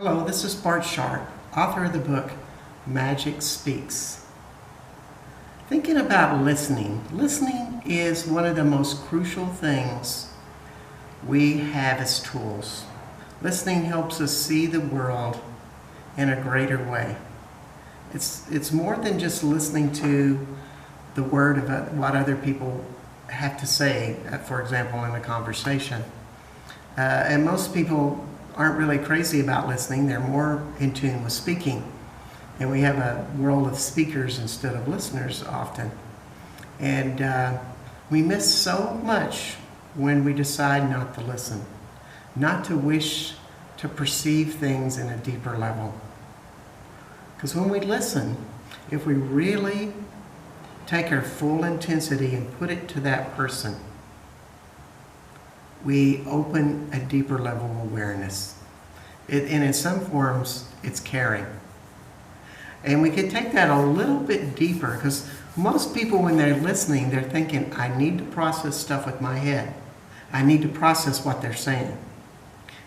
Hello, this is Bart Sharp, author of the book Magic Speaks. Thinking about listening. Listening is one of the most crucial things we have as tools. Listening helps us see the world in a greater way. It's more than just listening to the word of what other people have to say, for example, in a conversation. And most people aren't really crazy about listening. They're more in tune with speaking. And we have a world of speakers instead of listeners often. And we miss so much when we decide not to listen, not to wish to perceive things in a deeper level. Because when we listen, if we really take our full intensity and put it to that person, we open a deeper level of awareness. And in some forms, it's caring. And we could take that a little bit deeper, because most people, when they're listening, they're thinking, I need to process stuff with my head. I need to process what they're saying.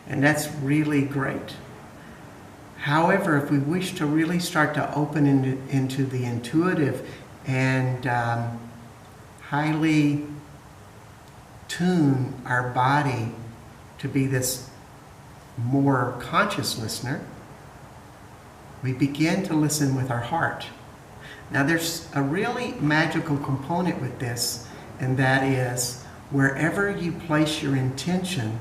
And that's really great. However, if we wish to really start to open into the intuitive and highly tune our body to be this more conscious listener, we begin to listen with our heart. Now there's a really magical component with this, and that is wherever you place your intention,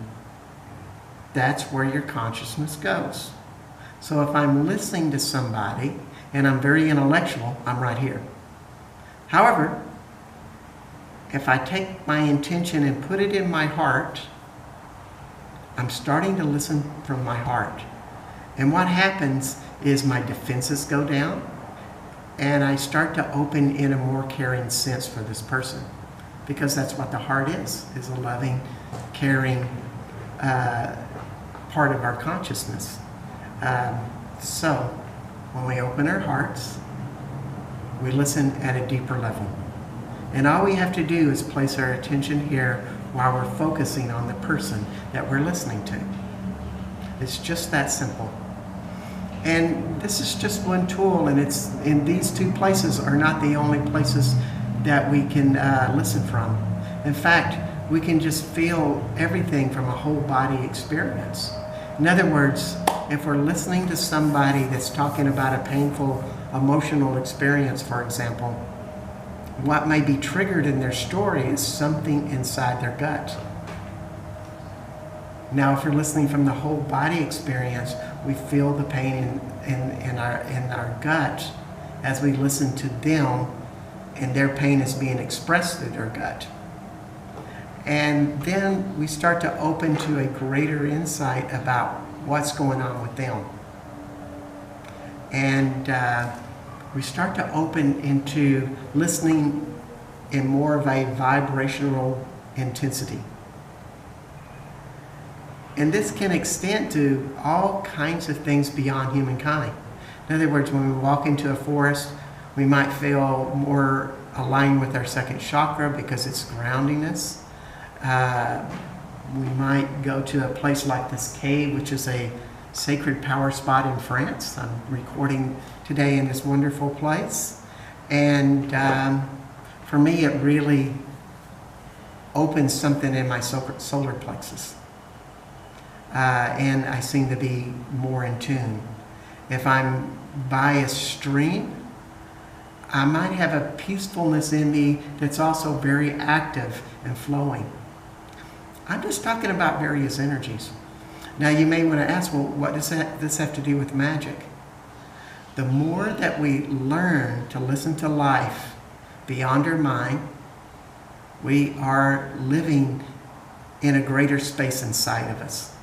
that's where your consciousness goes. So if I'm listening to somebody and I'm very intellectual, I'm right here. However, if I take my intention and put it in my heart, I'm starting to listen from my heart. And what happens is my defenses go down, and I start to open in a more caring sense for this person. Because that's what the heart is a loving, caring part of our consciousness. So when we open our hearts, we listen at a deeper level. And all we have to do is place our attention here while we're focusing on the person that we're listening to. It's just that simple. And this is just one tool, and these two places are not the only places that we can listen from. In fact, we can just feel everything from a whole body experience. In other words, if we're listening to somebody that's talking about a painful emotional experience, for example, what may be triggered in their story is something inside their gut. Now, if you're listening from the whole body experience, we feel the pain in our gut as we listen to them, and their pain is being expressed through their gut. And then we start to open to a greater insight about what's going on with them. And we start to open into listening in more of a vibrational intensity. And this can extend to all kinds of things beyond humankind. In other words, when we walk into a forest, we might feel more aligned with our second chakra because it's grounding us. We might go to a place like this cave, which is a sacred power spot in France. I'm recording today in this wonderful place. And for me, it really opens something in my solar plexus. And I seem to be more in tune. If I'm by a stream, I might have a peacefulness in me that's also very active and flowing. I'm just talking about various energies. Now you may want to ask, well, what does this have to do with magic? The more that we learn to listen to life beyond our mind, we are living in a greater space inside of us.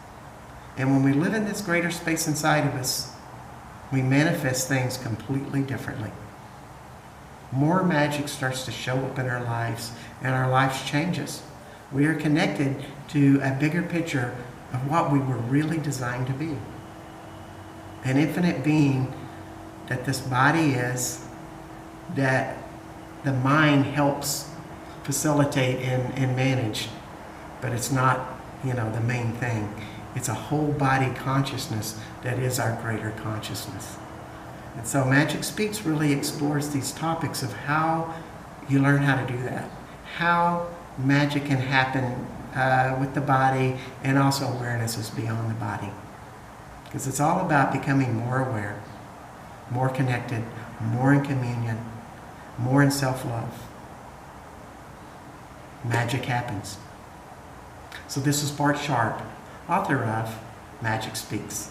And when we live in this greater space inside of us, we manifest things completely differently. More magic starts to show up in our lives, and our lives changes. We are connected to a bigger picture of what we were really designed to be. An infinite being that this body is, that the mind helps facilitate and manage, but it's not, the main thing. It's a whole body consciousness that is our greater consciousness. And so Magic Speaks really explores these topics of how you learn how to do that, how magic can happen with the body, and also awareness is beyond the body. Because it's all about becoming more aware, more connected, more in communion, more in self-love. Magic happens. So this is Bart Sharp, author of Magic Speaks.